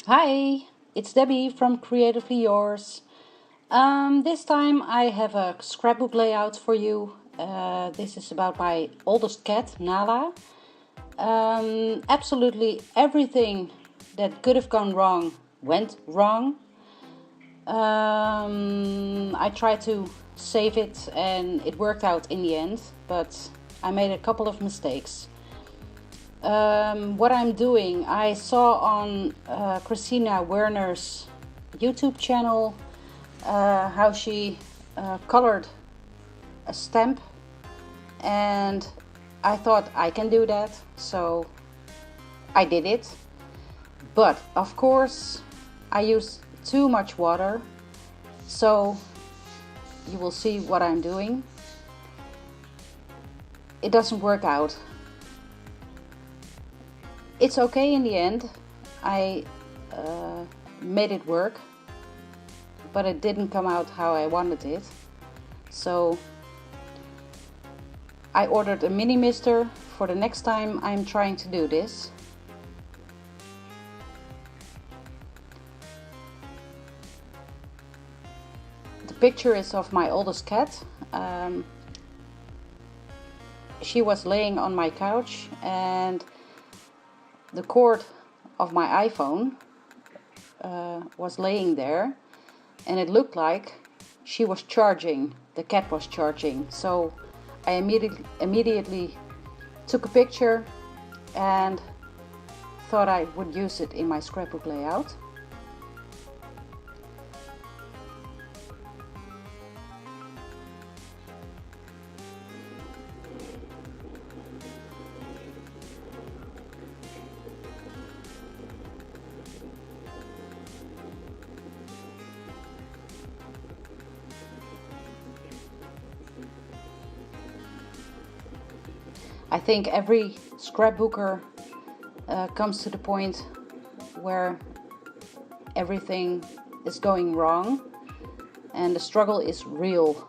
Hi, it's Debbie from Creatively Yours. This time I have a scrapbook layout for you. This is about my oldest cat, Nala. Absolutely everything that could have gone wrong went wrong. I tried to save it and it worked out in the end, but I made a couple of mistakes. What I'm doing, I saw on Christina Werner's YouTube channel how she colored a stamp, and I thought I can do that, so I did it. But of course I used too much water, so you will see what I'm doing. It doesn't work out. It's okay in the end. I made it work, but it didn't come out how I wanted it. So I ordered a mini mister for the next time I'm trying to do this. The picture is of my oldest cat. She was laying on my couch and the cord of my iPhone was laying there, and it looked like she was charging, the cat was charging. So I immediately took a picture and thought I would use it in my scrapbook layout. I think every scrapbooker comes to the point where everything is going wrong and the struggle is real.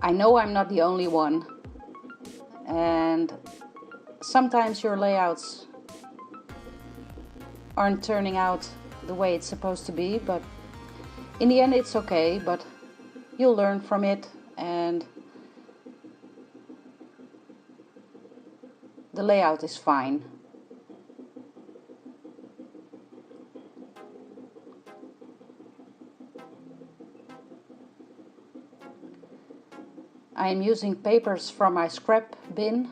I know I'm not the only one, and sometimes your layouts aren't turning out the way it's supposed to be, but in the end it's okay, but you'll learn from it, and the layout is fine. I am using papers from my scrap bin.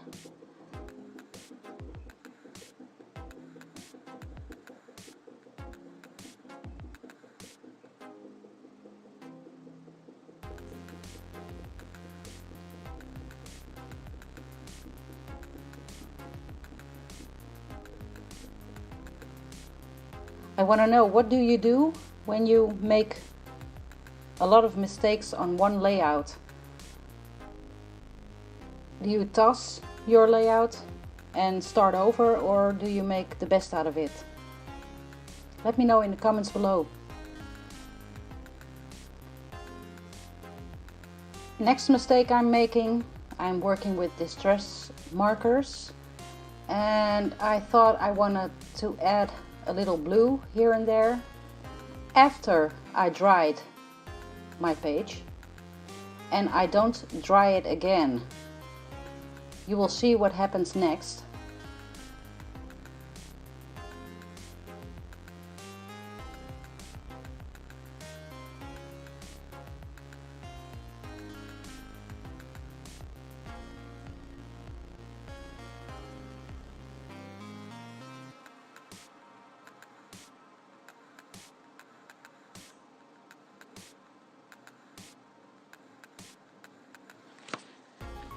I want to know, what do you do when you make a lot of mistakes on one layout? Do you toss your layout and start over, or do you make the best out of it? Let me know in the comments below. Next mistake I'm making, I'm working with distress markers, and I thought I wanted to add a little blue here and there after I dried my page, and I don't dry it again. You will see what happens next.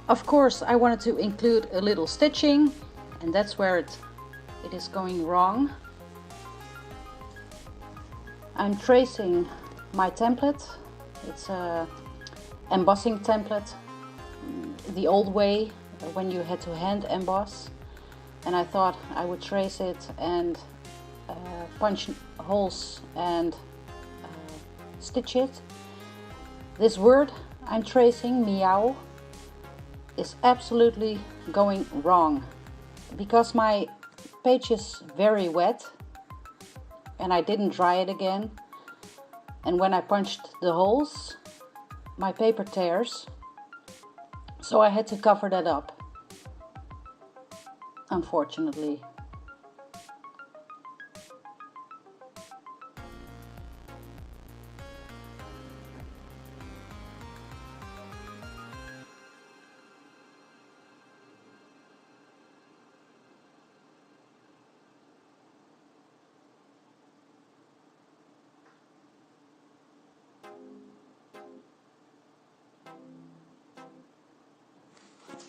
Of course, I wanted to include a little stitching, and that's where it is going wrong. I'm tracing my template. It's a embossing template, the old way when you had to hand emboss, and I thought I would trace it and punch holes and stitch it. This word I'm tracing, meow, is absolutely going wrong because my page is very wet and I didn't dry it again. And when I punched the holes, my paper tears. So I had to cover that up, unfortunately.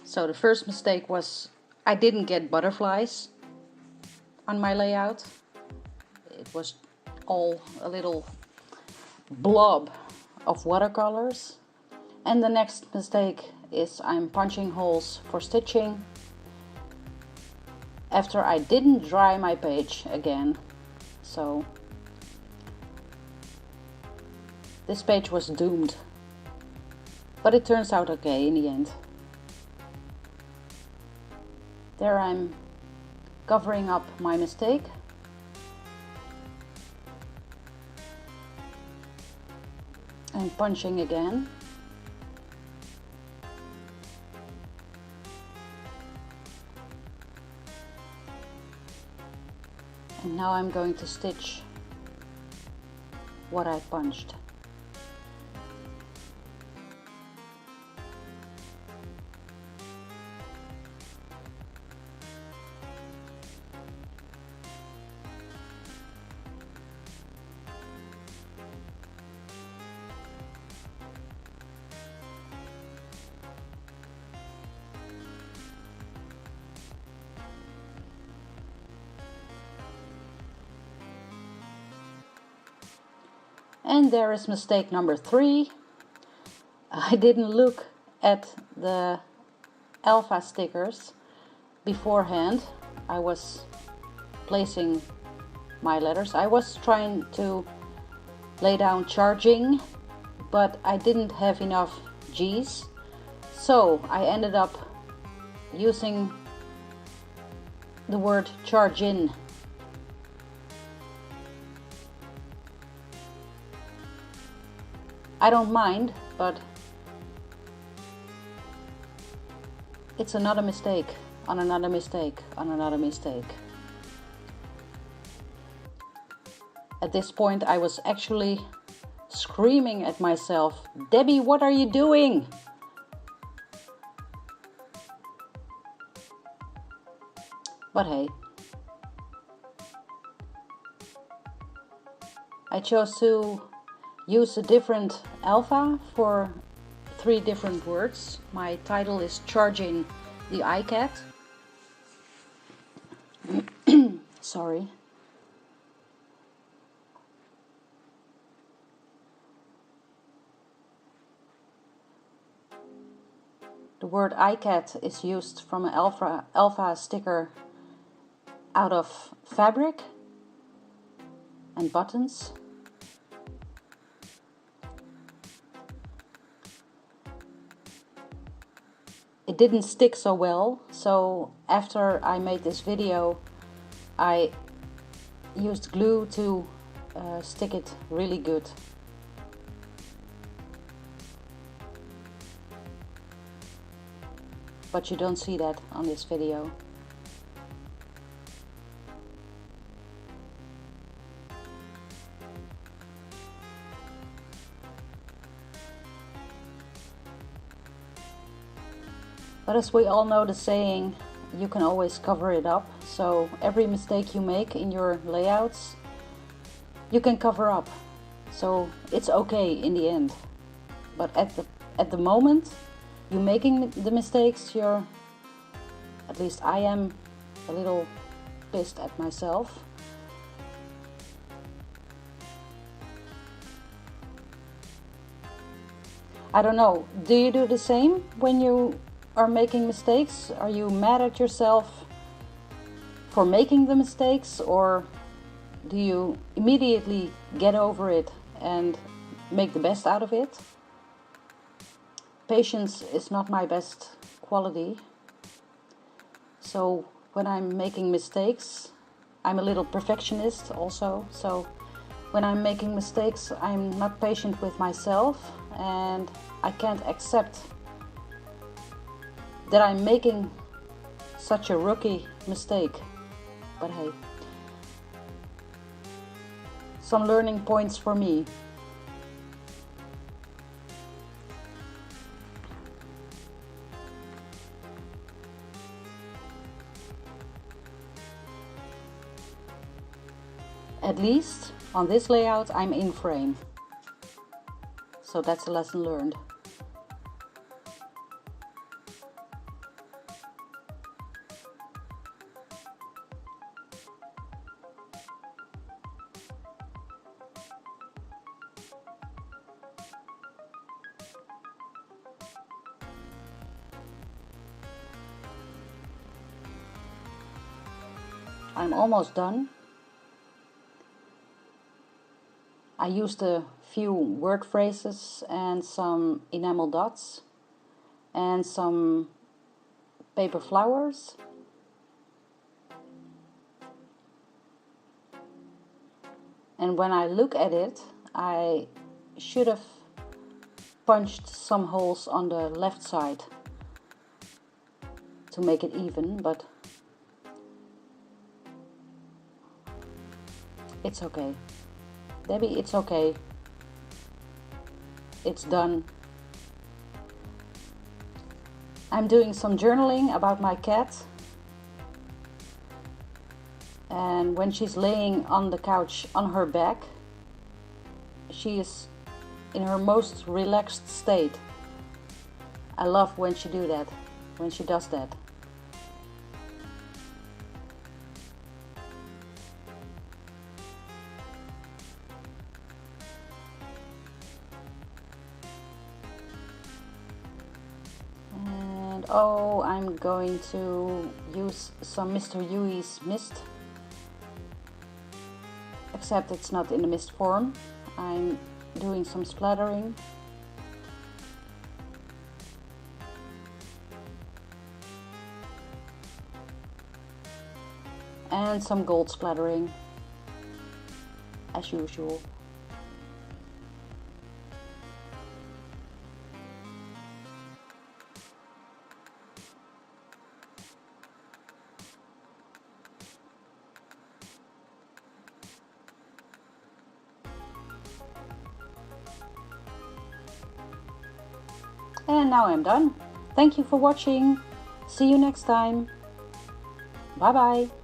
So the first mistake was I didn't get butterflies on my layout. It was all a little blob of watercolors. And the next mistake is I'm punching holes for stitching after I didn't dry my page again. So this page was doomed, but it turns out okay in the end. There I'm covering up my mistake. And punching again. And now I'm going to stitch what I punched. And there is mistake number 3. I didn't look at the alpha stickers beforehand. I was placing my letters. I was trying to lay down Chargin, but I didn't have enough G's. So I ended up using the word Chargin. I don't mind, but it's another mistake on another mistake on another mistake. At this point I was actually screaming at myself, "Debbie, what are you doing?" But hey, I chose to use a different alpha for 3 different words. My title is Chargin the iCat. Sorry. The word iCat is used from an alpha sticker out of fabric and buttons. It didn't stick so well, so after I made this video I used glue to stick it really good. But you don't see that on this video. But as we all know the saying, you can always cover it up. So every mistake you make in your layouts, you can cover up. So it's okay in the end. But at the moment you're making the mistakes, at least I am a little pissed at myself. I don't know, do you do the same when you are making mistakes? Are you mad at yourself for making the mistakes, or do you immediately get over it and make the best out of it? Patience is not my best quality, so when I'm making mistakes I'm a little perfectionist also, so when I'm making mistakes, I'm not patient with myself, and I can't accept that I'm making such a rookie mistake. But hey, some learning points for me. At least on this layout I'm in frame. So that's a lesson learned. I'm almost done. I used a few word phrases and some enamel dots and some paper flowers. And when I look at it, I should have punched some holes on the left side to make it even, but it's okay. Debbie, it's okay. It's done. I'm doing some journaling about my cat. And when she's laying on the couch on her back, she is in her most relaxed state. I love when she does that. And oh, I'm going to use some Mr. Yui's mist. Except it's not in the mist form. I'm doing some splattering. And some gold splattering, as usual. And now I'm done. Thank you for watching. See you next time. Bye bye.